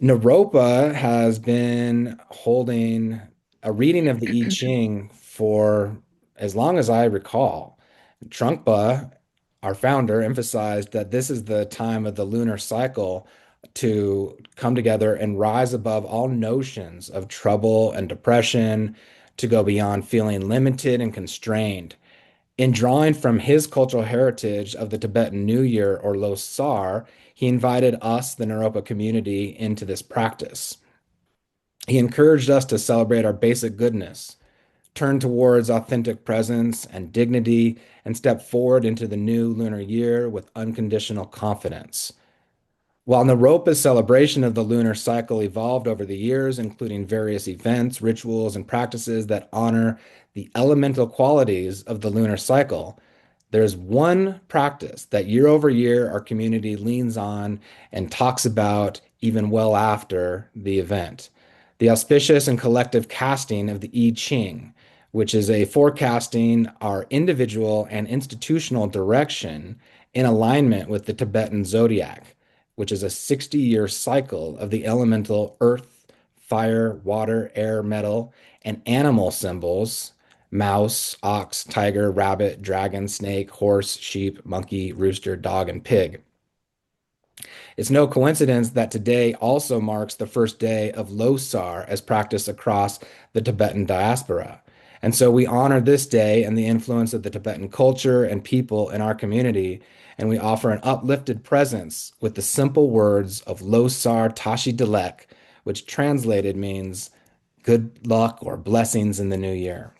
Naropa has been holding a reading of the I Ching for as long as I recall. Trungpa, our founder, emphasized that this is the time of the lunar cycle to come together and rise above all notions of trouble and depression, to go beyond feeling limited and constrained. In drawing from his cultural heritage of the Tibetan New Year or Losar, he invited us, the Naropa community, into this practice. He encouraged us to celebrate our basic goodness, turn towards authentic presence and dignity, and step forward into the new lunar year with unconditional confidence. While Naropa's celebration of the lunar cycle evolved over the years, including various events, rituals, and practices that honor the elemental qualities of the lunar cycle, there's one practice that year over year our community leans on and talks about even well after the event. The auspicious and collective casting of the I Ching, which is a forecasting our individual and institutional direction in alignment with the Tibetan zodiac, which is a 60-year cycle of the elemental earth, fire, water, air, metal, and animal symbols: mouse, ox, tiger, rabbit, dragon, snake, horse, sheep, monkey, rooster, dog, and pig. It's no coincidence that today also marks the first day of Losar as practiced across the Tibetan diaspora. And so we honor this day and the influence of the Tibetan culture and people in our community, and we offer an uplifted presence with the simple words of Losar Tashi Delek, which translated means good luck or blessings in the new year.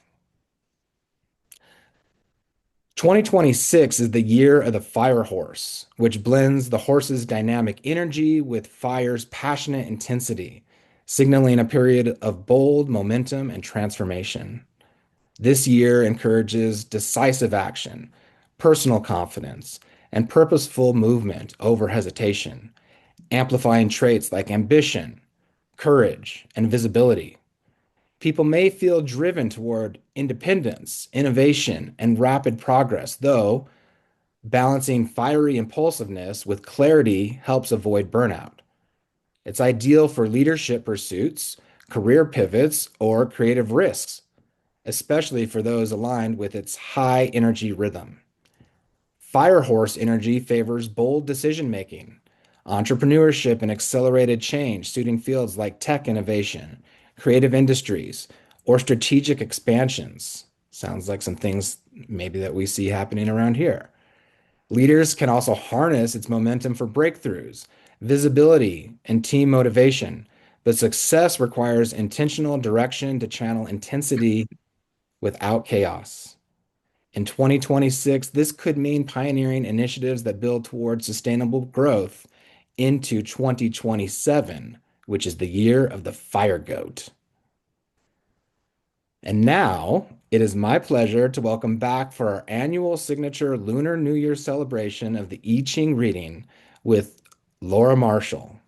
2026 is the year of the fire horse, which blends the horse's dynamic energy with fire's passionate intensity, signaling a period of bold momentum and transformation. This year encourages decisive action, personal confidence, and purposeful movement over hesitation, amplifying traits like ambition, courage, and visibility. People may feel driven toward independence, innovation, and rapid progress, though balancing fiery impulsiveness with clarity helps avoid burnout. It's ideal for leadership pursuits, career pivots, or creative risks, especially for those aligned with its high energy rhythm. Fire horse energy favors bold decision making, entrepreneurship, and accelerated change, suiting fields like tech innovation, creative industries, or strategic expansions. Sounds like some things maybe that we see happening around here. Leaders can also harness its momentum for breakthroughs, visibility, and team motivation, but success requires intentional direction to channel intensity without chaos. In 2026, this could mean pioneering initiatives that build towards sustainable growth into 2027, which is the year of the fire goat. And now it is my pleasure to welcome back for our annual signature Lunar New Year celebration of the I Ching reading with Laura Marshall.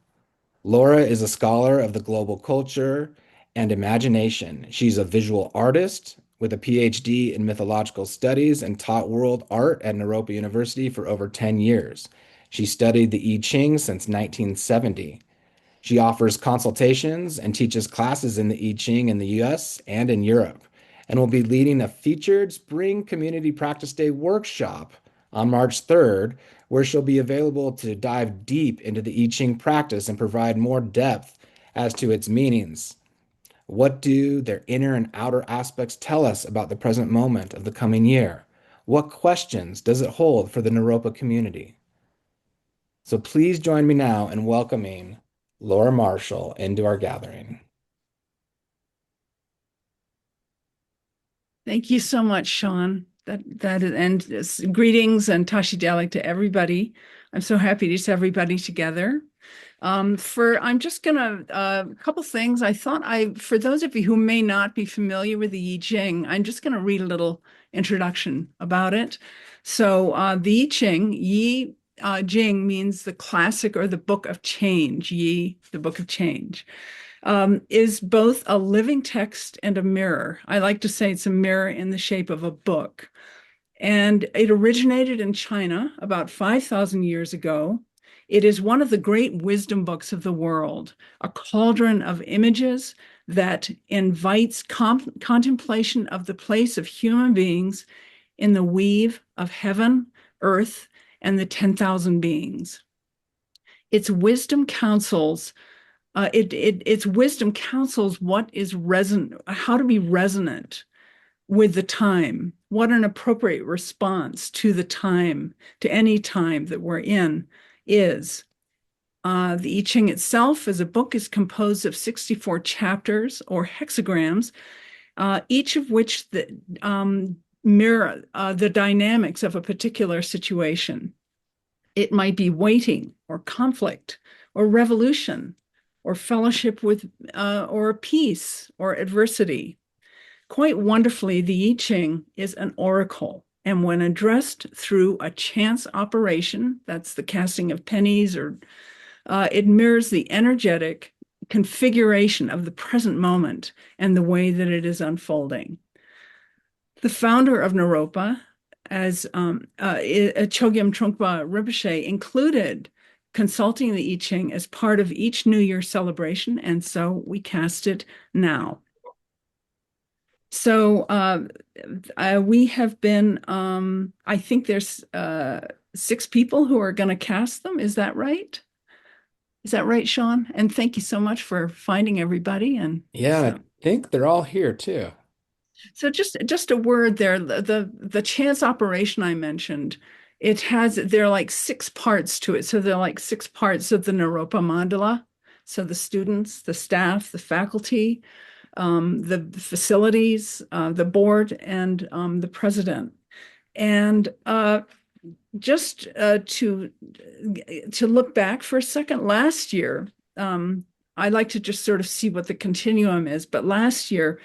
Laura is a scholar of the global culture and imagination. She's a visual artist with a PhD in mythological studies and taught world art at Naropa University for over 10 years. She studied the I Ching since 1970. She offers consultations and teaches classes in the I Ching in the US and in Europe, and will be leading a featured Spring Community Practice Day workshop on March 3rd, where she'll be available to dive deep into the I Ching practice and provide more depth as to its meanings. What do their inner and outer aspects tell us about the present moment of the coming year? What questions does it hold for the Naropa community? So please join me now in welcoming Laura Marshall into our gathering. Thank you so much, Sean. Greetings and Tashi Dalek to everybody. I'm so happy to see everybody together. I'm just gonna a couple things. For those of you who may not be familiar with the I Ching, I'm just gonna read a little introduction about it. The I Ching, Jing means the classic or the book of change. Yi, the book of change, is both a living text and a mirror. I like to say it's a mirror in the shape of a book. And it originated in China about 5,000 years ago It is one of the great wisdom books of the world, a cauldron of images that invites contemplation of the place of human beings in the weave of heaven, earth, and the 10,000 beings. Its wisdom counsels its wisdom counsels what is resonant, how to be resonant with the time, what an appropriate response to the time, to any time that we're in is. The I Ching itself as a book is composed of 64 chapters or hexagrams, each of which mirror the dynamics of a particular situation. It might be waiting or conflict or revolution or fellowship with or peace or adversity. Quite wonderfully, the I Ching is an oracle. And when addressed through a chance operation, that's the casting of pennies, or it mirrors the energetic configuration of the present moment and the way that it is unfolding. The founder of Naropa, as Chogyam Trungpa Rinpoche, included consulting the I Ching as part of each New Year celebration, and so we cast it now. So we have been, I think there's 6 people who are going to cast them. Is that right? Is that right, Sean? And thank you so much for finding everybody. And Yeah, I think they're all here too. so just a word there. The chance operation I mentioned, there are like 6 parts to it. So there are like 6 parts of the Naropa mandala. So the students, the staff, the faculty, the facilities, the board, and the president. And just to look back for a second, last year, I like to just sort of see what the continuum is. But last year,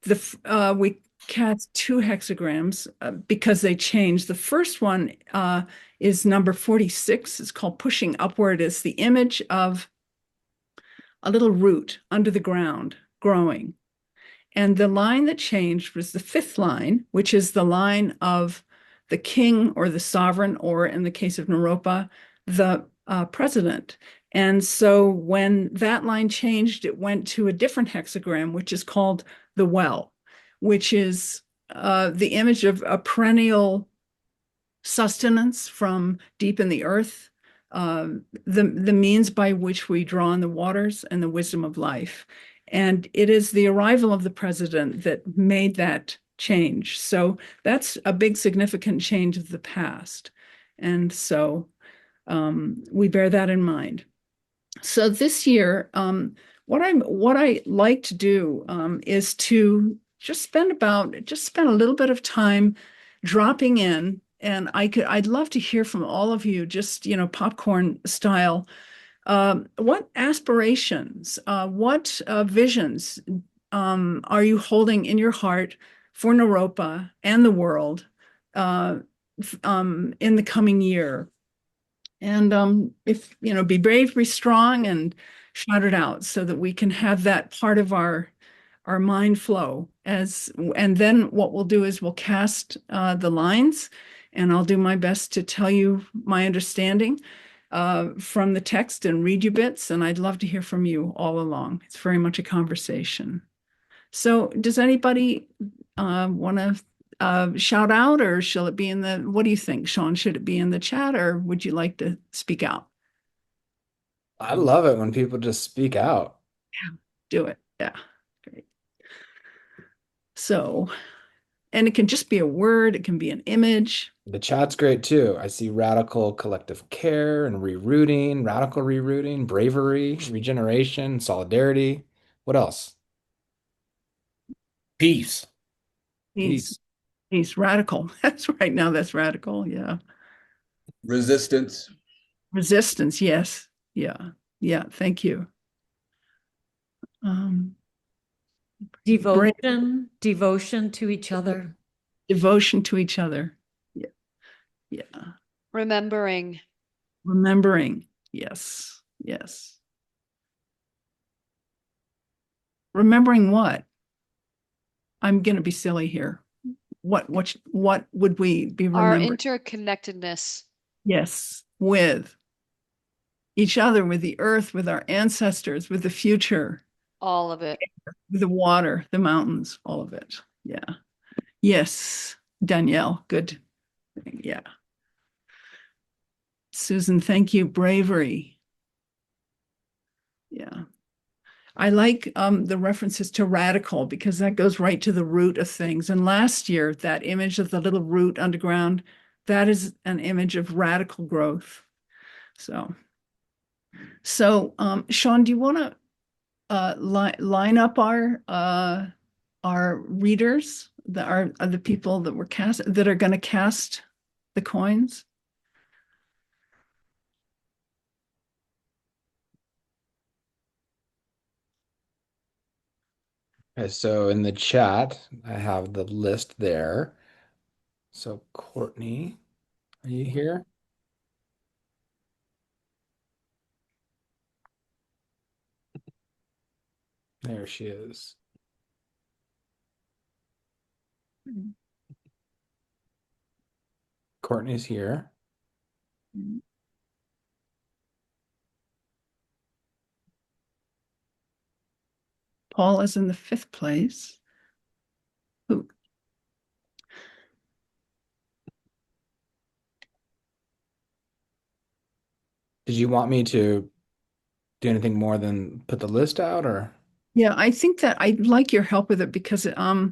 we cast 2 hexagrams because they changed. The first one is number 46. It's called Pushing Upward. It's the image of a little root under the ground growing. And the line that changed was the 5th line, which is the line of the king or the sovereign, or in the case of Naropa, the president. And so when that line changed, it went to a different hexagram, which is called the well, which is the image of a perennial sustenance from deep in the earth, the means by which we draw on the waters and the wisdom of life. And it is the arrival of the president that made that change. So that's a big significant change of the past. And so we bear that in mind. So this year, what I like to do is to just spend a little bit of time dropping in, and I'd love to hear from all of you, just popcorn style. What aspirations, what visions are you holding in your heart for Naropa and the world in the coming year? And if be brave, be strong, and shout it out so that we can have that part of our mind flow. And then what we'll do is we'll cast the lines, and I'll do my best to tell you my understanding from the text and read you bits. And I'd love to hear from you all along. It's very much a conversation. So does anybody want to shout out, or shall it be what do you think, Sean? Should it be in the chat, or would you like to speak out? I love it when people just speak out. Yeah, do it. Yeah, great. So, and it can just be a word, it can be an image. The chat's great too. I see radical collective care and rerouting, radical rerouting, bravery, regeneration, solidarity. What else? Peace. Peace, Peace. peace, radical. That's right now, that's radical. Yeah. Resistance. Resistance, yes. Yeah. Yeah, thank you. Devotion to each other. Devotion to each other. Yeah. Yeah. Remembering. Remembering. Yes. Yes. Remembering what? I'm going to be silly here. What would we be Our remembering? interconnectedness. Yes, with. each other, with the earth, with our ancestors, with the future, All of it. with the water, the mountains, all of it. Yeah. Yes, Danielle, good. Yeah. Susan, thank you. Bravery. Yeah. I like the references to radical because that goes right to the root of things. And last year, that image of the little root underground, that is an image of radical growth. So, Sean, do you want to line up our readers, are the people that were cast that are going to cast the coins? Okay, so in the chat, I have the list there. So Courtney, are you here? There she is. Courtney's here. Paul is in the fifth place. Who? Did you want me to do anything more than put the list out or? Yeah, I think that I'd like your help with it because I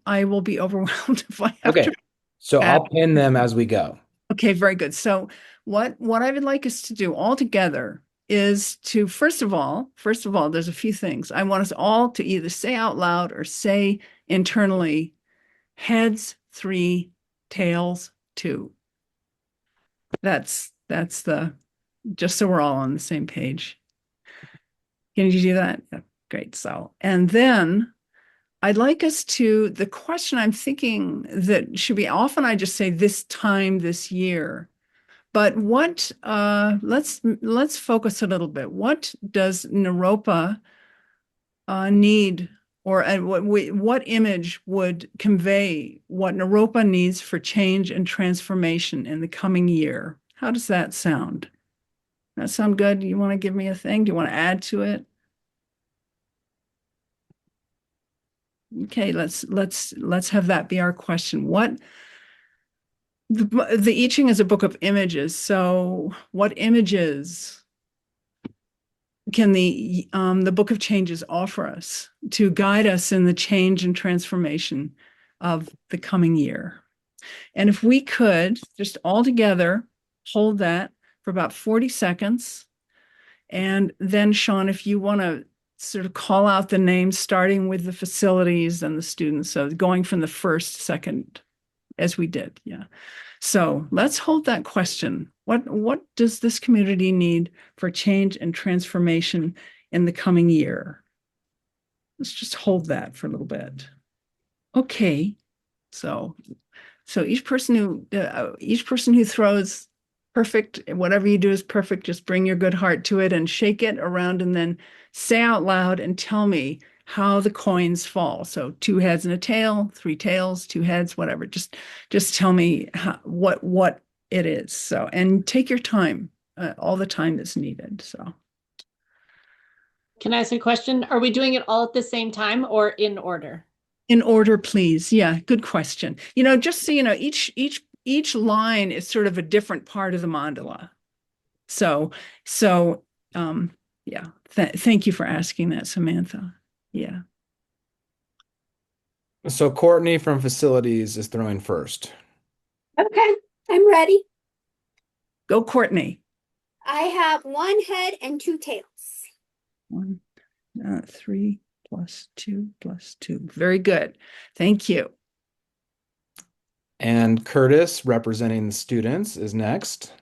will be overwhelmed if I have Okay. to So add. I'll pin them as we go. Okay, very good. So what I would like us to do all together is to first of all, there's a few things. I want us all to either say out loud or say internally, heads 3, tails 2. That's the just so we're all on the same page. Can you do that? Yeah, great. So, and then I'd like us to, the question I'm thinking that should be often I just say this time this year, but let's focus a little bit. What does Naropa need, or what image would convey what Naropa needs for change and transformation in the coming year? How does that sound? That sound good? You want to give me a thing? Do you want to add to it? Okay, let's have that be our question. What the I Ching is a book of images. So, what images can the Book of Changes offer us to guide us in the change and transformation of the coming year? And if we could just all together hold that for about 40 seconds, and then Sean, if you want to sort of call out the names, starting with the facilities and the students, so going from the first, second, as we did, yeah. So let's hold that question. What does this community need for change and transformation in the coming year? Let's just hold that for a little bit. Okay, so each person who throws perfect, whatever you do is perfect. Just bring your good heart to it and shake it around, and then say out loud and tell me how the coins fall. So 2 heads and a tail, 3 tails, 2 heads, whatever. Just tell me what it is. So, and take your time, all the time that's needed. So, Can I ask a question? Are we doing it all at the same time or in order? in order, please. Yeah, good question. Just so you know, each line is sort of a different part of the mandala. So, yeah. Thank you for asking that, Samantha. Yeah. So Courtney from facilities is throwing first. Okay, I'm ready. Go, Courtney. I have 1 head and 2 tails. 1, 3 plus 2 plus 2. Very good. Thank you. And Curtis, representing the students, is next.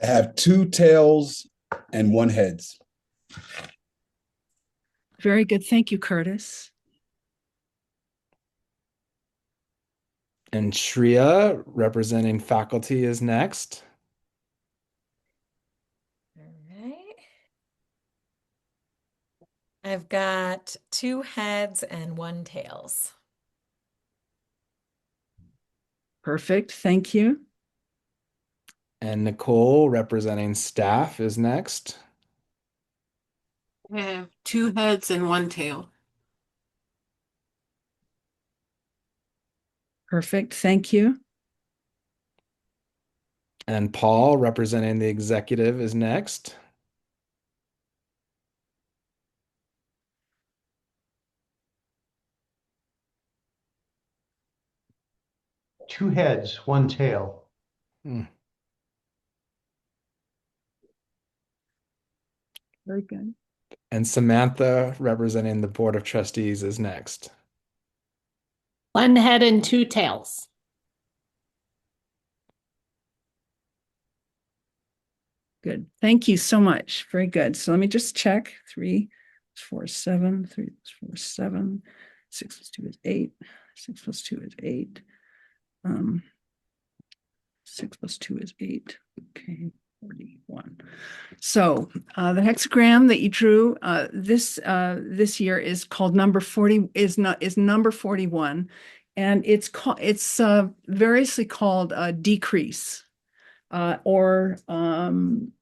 I have 2 tails and 1 heads. Very good. Thank you, Curtis. And Shreya, representing faculty, is next. All right. I've got 2 heads and 1 tails. Perfect. Thank you. And Nicole, representing staff, is next. I have 2 heads and 1 tail. Perfect. Thank you. And Paul, representing the executive, is next. Two heads, one tail. Hmm. Very good. And Samantha, representing the Board of Trustees, is next. 1 head and 2 tails. Good. Thank you so much. Very good. So let me just check. 3, 4, 7, 3, 4, 7. 6 plus 2 is 8. 6 plus 2 is 8. 6 plus 2 is 8. Okay, 41. So the hexagram that you drew this year is called number 40, is number 41, and it's variously called decrease. Or and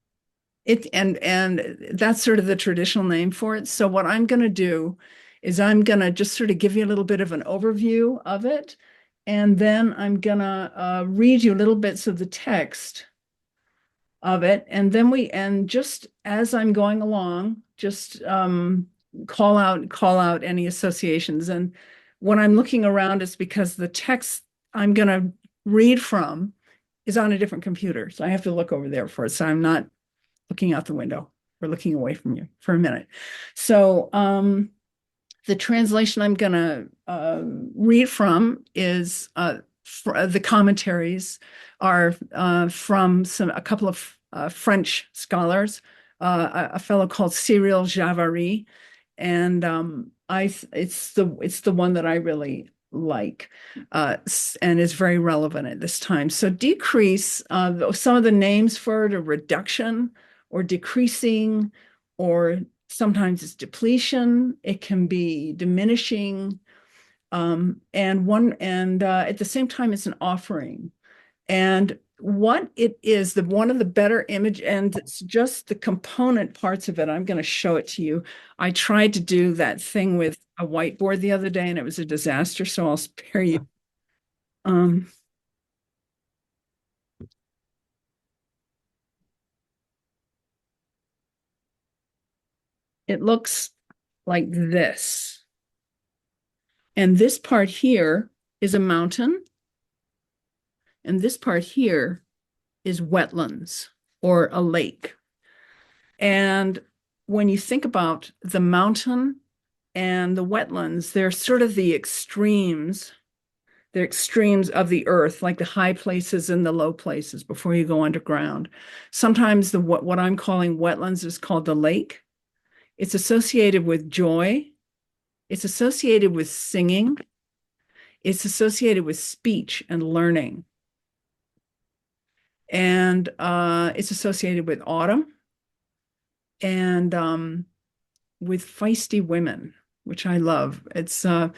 that's sort of the traditional name for it. So what I'm going to do is I'm going to just sort of give you a little bit of an overview of it, and then I'm going to read you little bits of the text of it, and then just as I'm going along, just call out any associations. And when I'm looking around, it's because the text I'm going to read from is on a different computer. So I have to look over there for it. So I'm not looking out the window or looking away from you for a minute. So the translation I'm going to read from is the commentaries are from a couple of French scholars, a fellow called Cyril Javary, and it's the one that I really like, and is very relevant at this time. So decrease, some of the names for it are reduction or decreasing, or sometimes it's depletion. It can be diminishing, and at the same time, it's an offering. And what it is, one of the better image, and it's just the component parts of it. I'm going to show it to you. I tried to do that thing with a whiteboard the other day, and it was a disaster. So I'll spare you. It looks like this. And this part here is a mountain. And this part here is wetlands or a lake. And when you think about the mountain and the wetlands, they're sort of the extremes. They're extremes of the earth, like the high places and the low places before you go underground. Sometimes what I'm calling wetlands is called the lake. It's associated with joy. It's associated with singing. It's associated with speech and learning. And it's associated with autumn and with feisty women, which I love. It's that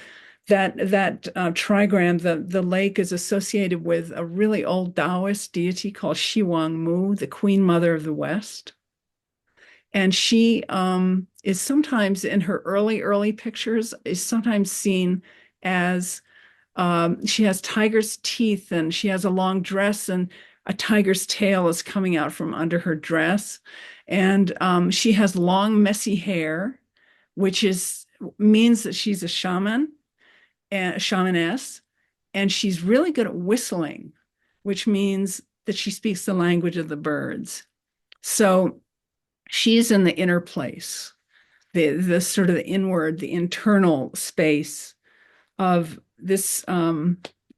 trigram, the lake is associated with a really old Taoist deity called Shiwang Mu, the Queen Mother of the West. And she is sometimes in her early pictures is sometimes seen as she has tiger's teeth, and she has a long dress, and a tiger's tail is coming out from under her dress. And she has long, messy hair, which means that she's a shaman and a shamaness. And she's really good at whistling, which means that she speaks the language of the birds. So she's in the inner place, the sort of the inward, the internal space of this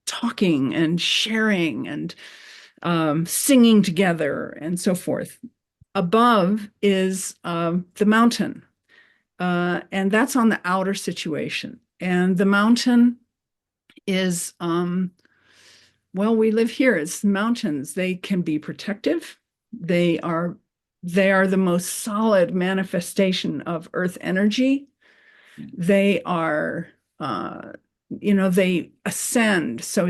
talking and sharing and singing together and so forth. Above is the mountain, and that's on the outer situation. And the mountain is, well, we live here. It's mountains. They can be protective. They are the most solid manifestation of earth energy. They are, they ascend. So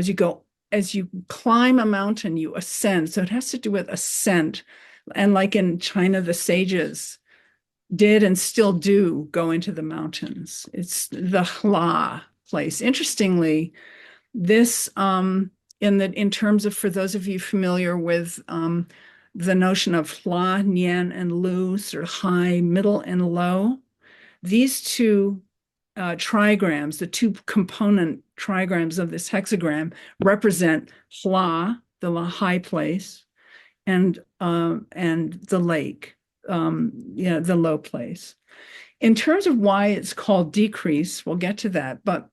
as you climb a mountain, you ascend. So it has to do with ascent. And like in China, the sages did and still do go into the mountains. It's the Hla place. Interestingly, this in terms of, for those of you familiar with the notion of Hla, Nian, and Lu, sort of high, middle, and low, these two trigrams, the two component trigrams of this hexagram, represent Hla, the high place, and the lake, the low place. In terms of why it's called decrease, we'll get to that. But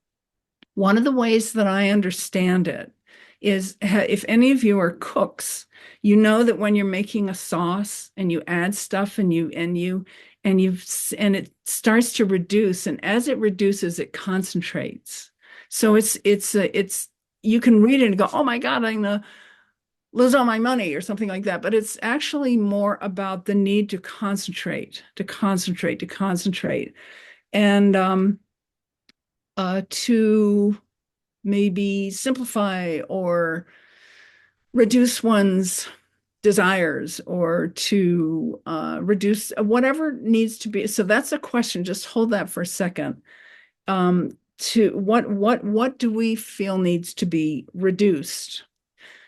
one of the ways that I understand it is, if any of you are cooks, you know that when you're making a sauce and you add stuff and it starts to reduce, and as it reduces, it concentrates. So it's you can read it and go, oh my God, I'm gonna lose all my money or something like that. But it's actually more about the need to concentrate, and to maybe simplify or reduce one's desires, or to reduce whatever needs to be. So that's a question. Just hold that for a second. To what do we feel needs to be reduced?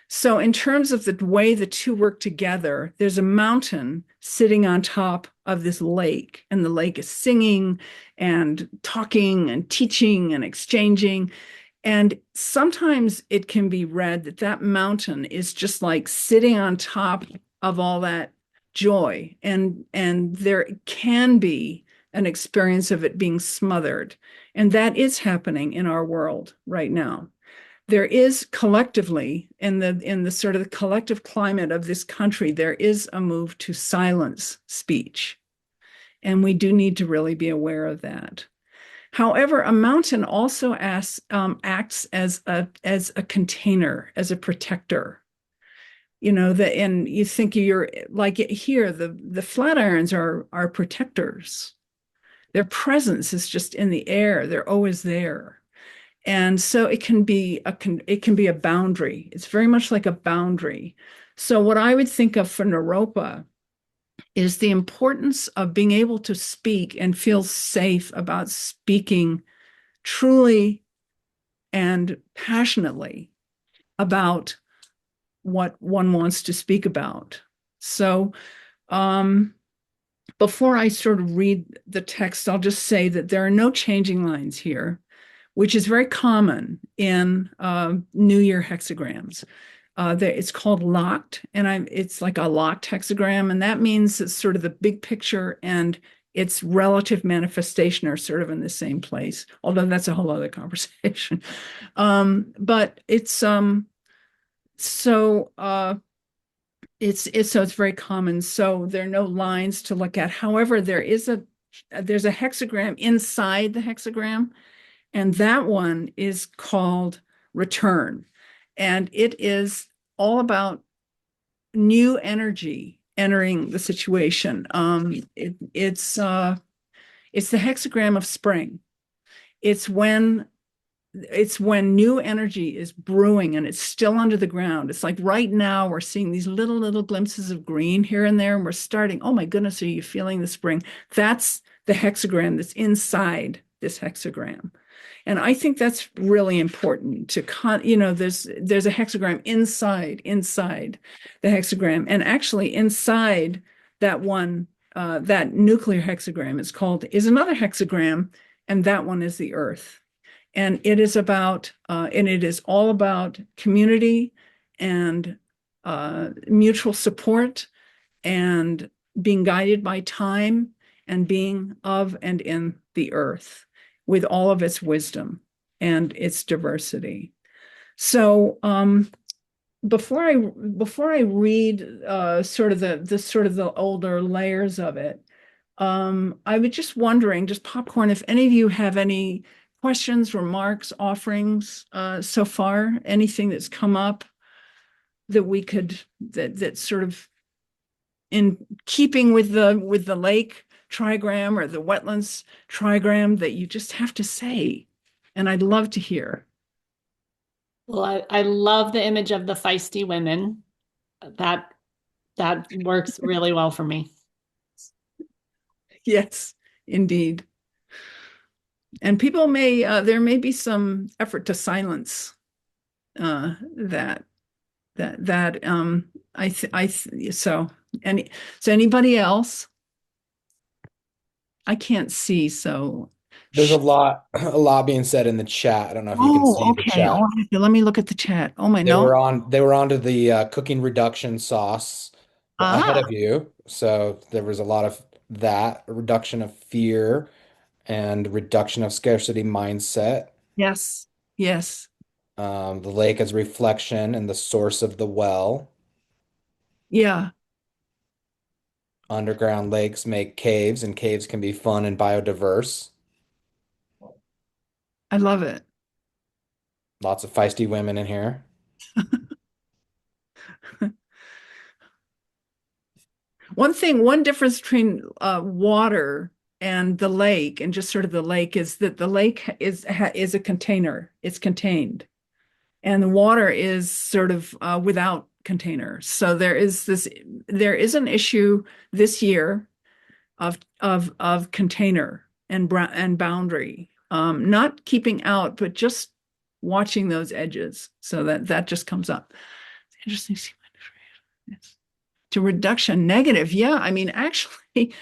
So in terms of the way the two work together, there's a mountain sitting on top of this lake, and the lake is singing and talking and teaching and exchanging. And sometimes it can be read that that mountain is just like sitting on top of all that joy. And there can be an experience of it being smothered. And that is happening in our world right now. There is collectively, in the sort of the collective climate of this country, there is a move to silence speech. And we do need to really be aware of that. However, a mountain also acts as a container, as a protector. And you think you're like here, the Flatirons are protectors. Their presence is just in the air. They're always there. And so it can be a boundary. It's very much like a boundary. So what I would think of for Naropa is the importance of being able to speak and feel safe about speaking truly and passionately about what one wants to speak about. So before I sort of read the text, I'll just say that there are no changing lines here, which is very common in New Year hexagrams. It's called locked, and it's like a locked hexagram, and that means it's sort of the big picture and its relative manifestation are sort of in the same place, although that's a whole other conversation. But it's it's very common. So there are no lines to look at. However, there's a hexagram inside the hexagram, and that one is called return. And it is all about new energy entering the situation. It's the hexagram of spring. It's when new energy is brewing and it's still under the ground. It's like right now we're seeing these little glimpses of green here and there, and we're starting, oh my goodness, are you feeling the spring? That's the hexagram that's inside this hexagram. And I think that's really important to there's a hexagram inside the hexagram. And actually inside that one, that nuclear hexagram is another hexagram, and that one is the Earth. And it is all about community and mutual support and being guided by time and being of and in the Earth, with all of its wisdom and its diversity. So before I read sort of the older layers of it, I was just wondering, just popcorn, if any of you have any questions, remarks, offerings so far, anything that's come up that we could that sort of in keeping with the lake trigram or the wetlands trigram that you just have to say. And I'd love to hear. Well, I love the image of the feisty women. That that works really well for me. Yes, indeed. And people may, there may be some effort to silence that, so anybody else? I can't see, so. There's a lot being said in the chat. I don't know if you can Oh, see the okay. All chat. right. Let me look at the chat. Oh my, no. They were onto the cooking reduction sauce ahead Ah, of you. So there was a lot of that, a reduction of fear and reduction of scarcity mindset. yes, yes. The lake as reflection and the source of the well. Yeah, Underground lakes make caves, and caves can be fun and biodiverse. I love it. Lots of feisty women in here. One difference between water and the lake, and just sort of the lake, is that the lake is a container. It's contained, and the water is sort of without container. So there is an issue this year of container and boundary, not keeping out, but just watching those edges. So that just comes up. It's interesting to see. Yes. To reduction negative. Yeah, I mean, actually,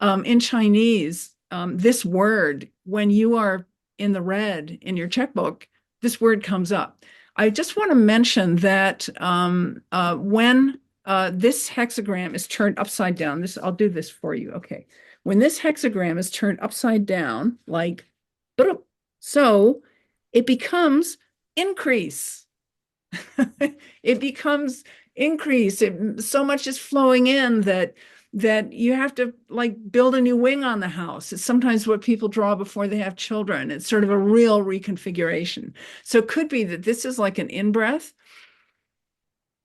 in Chinese, this word, when you are in the red in your checkbook, this word comes up. I just want to mention that when this hexagram is turned upside down, I'll do this for you. Okay. When this hexagram is turned upside down, like so, it becomes increase. It becomes increase. So much is flowing in that you have to like build a new wing on the house. It's sometimes what people draw before they have children. It's sort of a real reconfiguration. So it could be that this is like an in-breath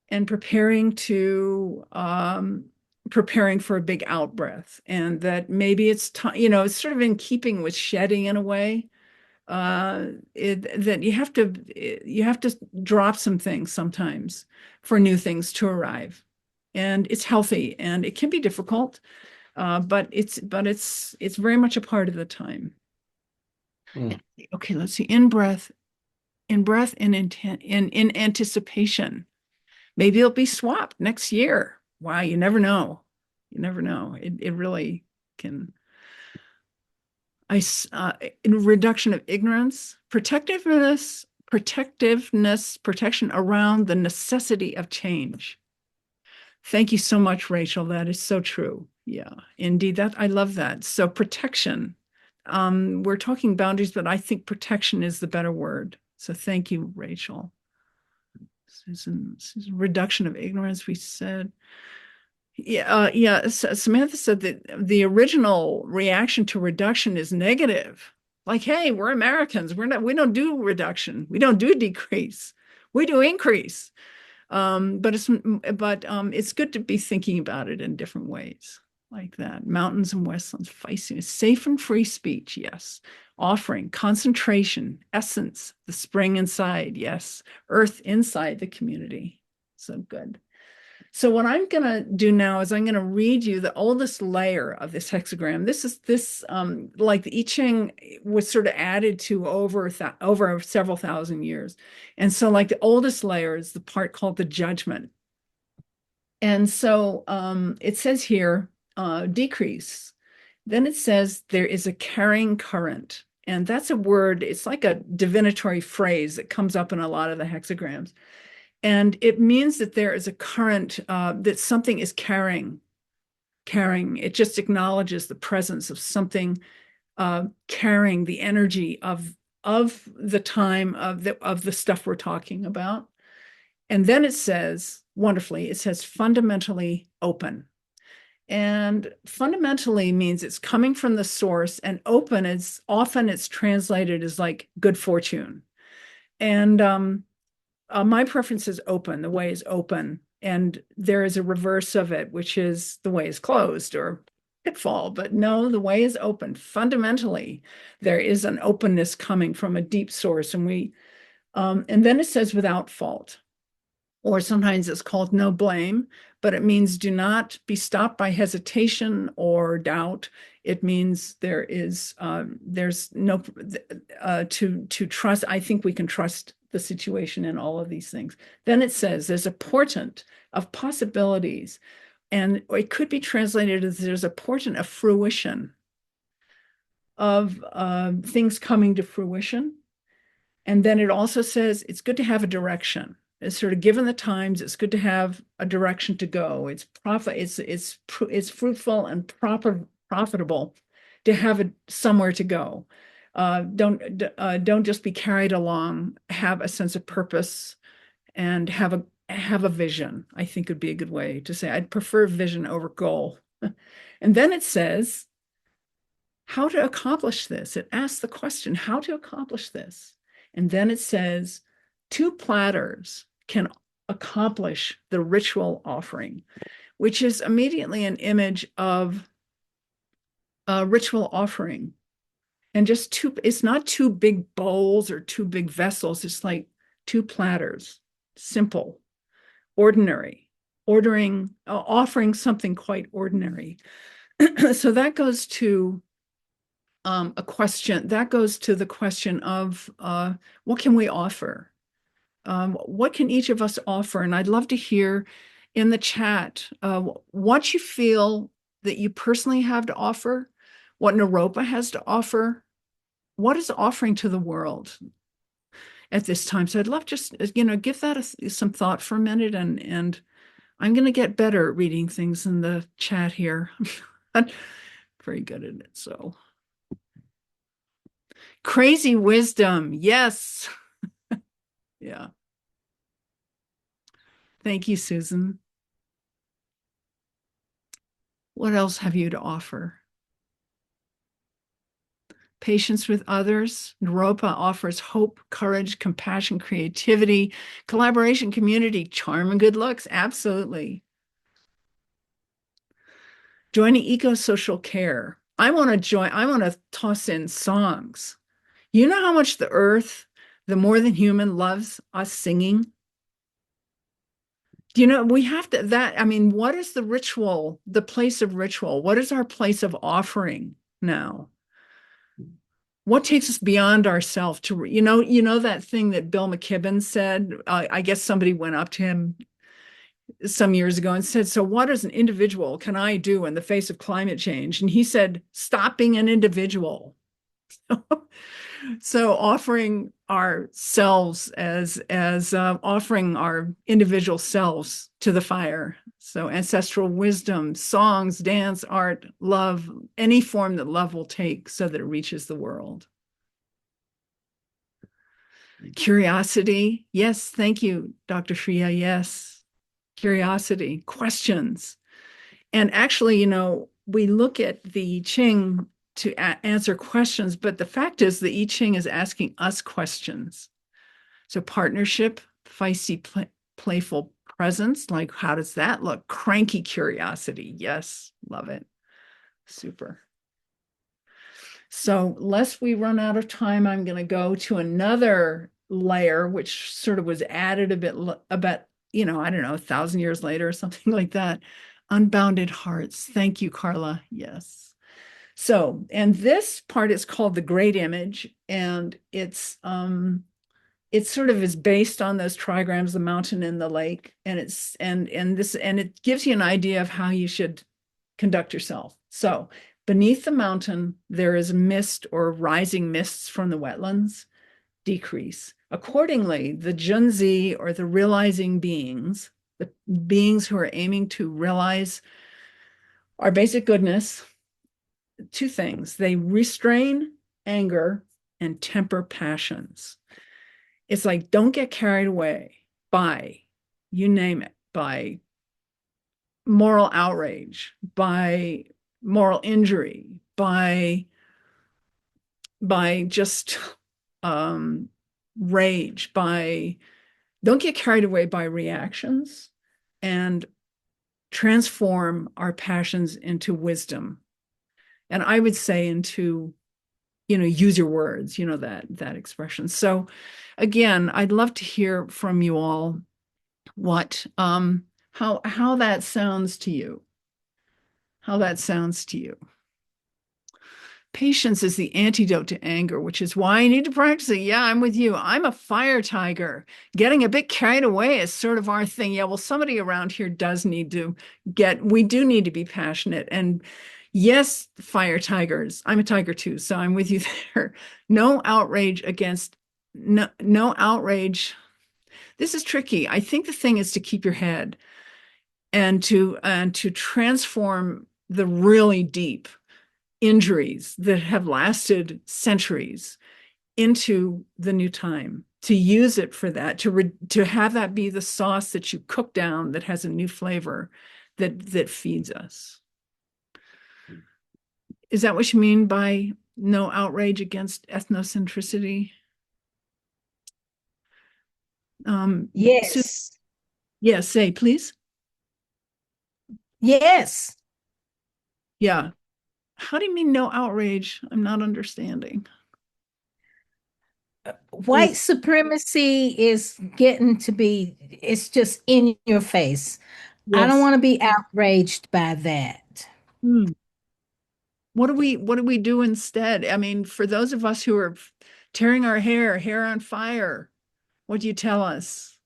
and preparing for a big out breath, and that maybe it's it's sort of in keeping with shedding in a way, that you have to drop some things sometimes for new things to arrive, and it's healthy and it can be difficult, but it's very much a part of the time. Mm. Okay, let's see. In breath, in anticipation. Maybe it'll be swapped next year. Wow, you never know. You never know. It really can. In reduction of ignorance, protection around the necessity of change. Thank you so much, Rachel. That is so true. Yeah, indeed. I love that. So protection. We're talking boundaries, but I think protection is the better word. So thank you, Rachel. Susan, reduction of ignorance, we said. Yeah. Samantha said that the original reaction to reduction is negative. Like, hey, we're Americans. We don't do reduction. We don't do decrease. We do increase. But it's good to be thinking about it in different ways, like that. Mountains and Westlands, feistiness, safe and free speech, yes. Offering, concentration, essence, the spring inside, yes. Earth inside the community. So good. So what I'm going to do now is I'm going to read you the oldest layer of this hexagram. Like the I Ching was sort of added to over several thousand years. And so like the oldest layer is the part called the judgment. And so it says here, decrease. Then it says there is a carrying current. And that's a word, it's like a divinatory phrase that comes up in a lot of the hexagrams. And it means that there is a current, that something is carrying. It just acknowledges the presence of something carrying the energy of the time of the stuff we're talking about. And then it says, wonderfully, it says fundamentally open. And fundamentally means it's coming from the source, and open is often it's translated as like good fortune. And my preference is open. The way is open. And there is a reverse of it, which is the way is closed or pitfall, but no, the way is open. Fundamentally, there is an openness coming from a deep source, and then it says without fault, or sometimes it's called no blame, but it means do not be stopped by hesitation or doubt. It means there's no to trust. I think we can trust the situation in all of these things. Then it says there's a portent of possibilities, and it could be translated as there's a portent of fruition of things coming to fruition. And then it also says it's good to have a direction. It's sort of given the times, it's good to have a direction to go. It's fruitful and profitable to have somewhere to go. Don't just be carried along. Have a sense of purpose and have a vision. I think would be a good way to say. I'd prefer vision over goal. And then it says how to accomplish this. It asks the question, how to accomplish this. And then it says, 2 platters can accomplish the ritual offering, which is immediately an image of a ritual offering. And just it's not 2 big bowls or 2 big vessels. It's like 2 platters, simple, ordinary, offering something quite ordinary. So that goes to a question that goes to the question of what can we offer? What can each of us offer? And I'd love to hear in the chat what you feel that you personally have to offer, what Naropa has to offer, what is offering to the world at this time. So I'd love just, give that some thought for a minute, and I'm going to get better at reading things in the chat here. I'm very good at it, so. Crazy wisdom. Yes. Yeah. Thank you, Susan. What else have you to offer? Patience with others. Naropa offers hope, courage, compassion, creativity, collaboration, community, charm, and good looks. Absolutely. Joining eco-social care. I want to toss in songs. You know how much the earth, the more than human, loves us singing? We have to, what is the ritual, the place of ritual? What is our place of offering now? What takes us beyond ourselves to, that thing that Bill McKibben said? I guess somebody went up to him some years ago and said, so what as an individual can I do in the face of climate change? And he said, stop being an individual. So offering ourselves as offering our individual selves to the fire. So ancestral wisdom, songs, dance, art, love, any form that love will take so that it reaches the world. Curiosity. Yes, thank you, Dr. Shreya. Yes, curiosity, questions. And actually, we look at the I Ching to answer questions, but the fact is the I Ching is asking us questions. So partnership, feisty, playful presence, like how does that look? Cranky curiosity. Yes, love it. Super. So lest we run out of time, I'm going to go to another layer, which sort of was added a bit about, I don't know, 1,000 years later or something like that. Unbounded hearts. Thank you, Carla. Yes. So, and this part is called the Great Image, and it sort of is based on those trigrams, the mountain and the lake, and it gives you an idea of how you should conduct yourself. So, beneath the mountain, there is mist or rising mists from the wetlands, decrease. Accordingly, the Junzi, or the realizing beings, the beings who are aiming to realize our basic goodness, 2 things. They restrain anger and temper passions. It's like, don't get carried away by, you name it, by moral outrage, by moral injury, by just rage, don't get carried away by reactions, and transform our passions into wisdom And I would say into, use your words, that expression. So again, I'd love to hear from you all what how that sounds to you. How that sounds to you. Patience is the antidote to anger, which is why I need to practice it. Yeah, I'm with you. I'm a fire tiger. Getting a bit carried away is sort of our thing. Yeah, well, somebody around here does need to we do need to be passionate. And yes, fire tigers. I'm a tiger too, so I'm with you there. No outrage against, no outrage. This is tricky. I think the thing is to keep your head and to transform the really deep injuries that have lasted centuries into the new time, to use it for that, to have that be the sauce that you cook down that has a new flavor that feeds us. Is that what you mean by no outrage against ethnocentricity? Yes. Yes, say please. Yes. Yeah. How do you mean no outrage? I'm not understanding. White supremacy is getting to be, it's just in your face. I don't Yes. want to be outraged by that. What do we do instead? I mean, for those of us who are tearing our hair on fire, what do you tell us?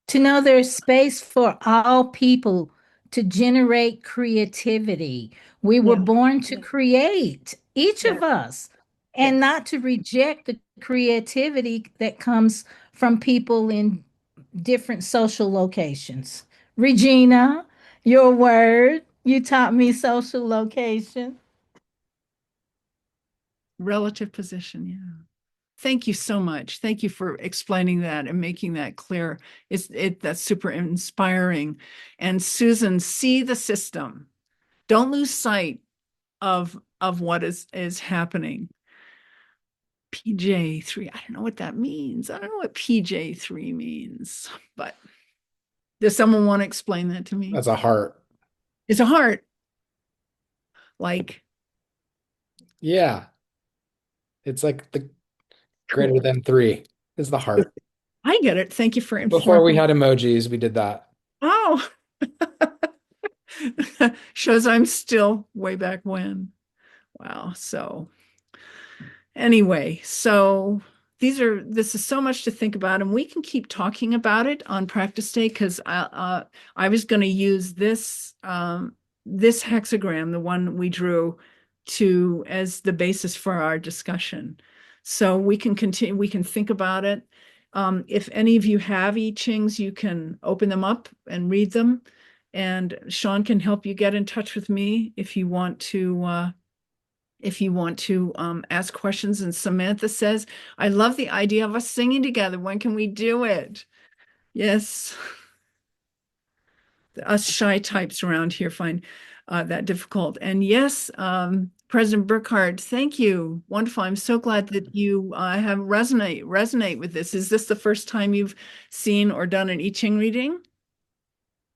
To know there's space for all people to generate creativity. We were Yeah. born to create, each Yeah. of us, Yeah. and not to reject the creativity that comes from people in different social locations. Regina, your word, you taught me social location. Relative position, yeah. Thank you so much. Thank you for explaining that and making that clear. That's super inspiring. And Susan, see the system. Don't lose sight of what is happening. PJ3, I don't know what that means. I don't know what PJ3 means, but does someone want to explain that to me? That's a heart. It's a heart. Like, Yeah. It's like the greater than 3 is the heart. I get it. Thank you for Before we informing. had emojis, we did that. Oh, shows I'm still way back when. Wow. So anyway, so this is so much to think about, and we can keep talking about it on practice day because I was going to use this hexagram, the one we drew, as the basis for our discussion. So we can continue, we can think about it. If any of you have I Chings, you can open them up and read them. And Sean can help you get in touch with me if you want to ask questions. And Samantha says, I love the idea of us singing together. When can we do it? Yes. Us shy types around here find that difficult. And yes, President Burkhardt, thank you. Wonderful. I'm so glad that you have resonate with this. Is this the first time you've seen or done an I Ching reading?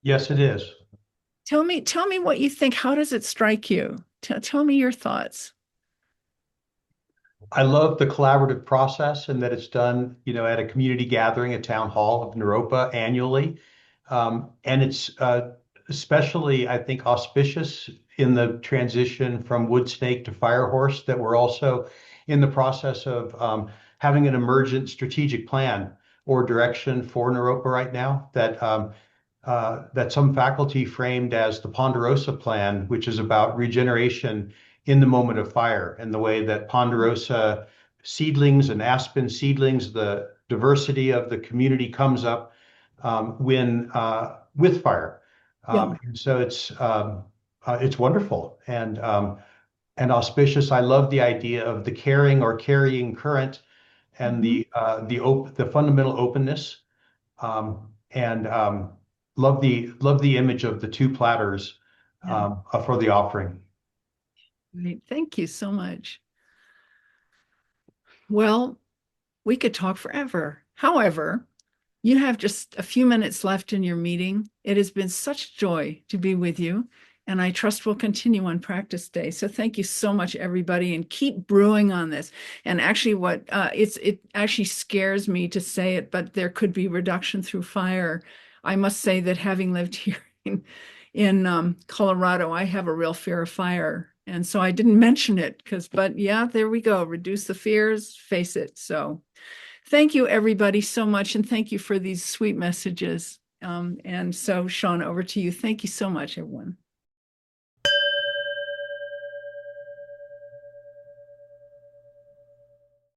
Yes, it is. Tell me what you think. How does it strike you? Tell me your thoughts. I love the collaborative process and that it's done, at a community gathering, a town hall of Naropa annually. And it's especially, I think, auspicious in the transition from wood snake to fire horse, that we're also in the process of having an emergent strategic plan or direction for Naropa right now that some faculty framed as the Ponderosa Plan, which is about regeneration in the moment of fire, and the way that Ponderosa seedlings and aspen seedlings, the diversity of the community comes up when with fire. And so it's wonderful and auspicious. I love the idea of the caring or carrying current and the fundamental openness. And love the image of the two platters for the offering. Great. Thank you so much. Well, we could talk forever. However, you have just a few minutes left in your meeting. It has been such joy to be with you. And I trust will continue on practice day. So thank you so much, everybody, and keep brewing on this. And actually, it actually scares me to say it, but there could be reduction through fire. I must say that having lived here in Colorado, I have a real fear of fire. And so I didn't mention it but yeah, there we go. Reduce the fears, face it. So thank you, everybody, so much. And thank you for these sweet messages. And so, Sean, over to you. Thank you so much, everyone.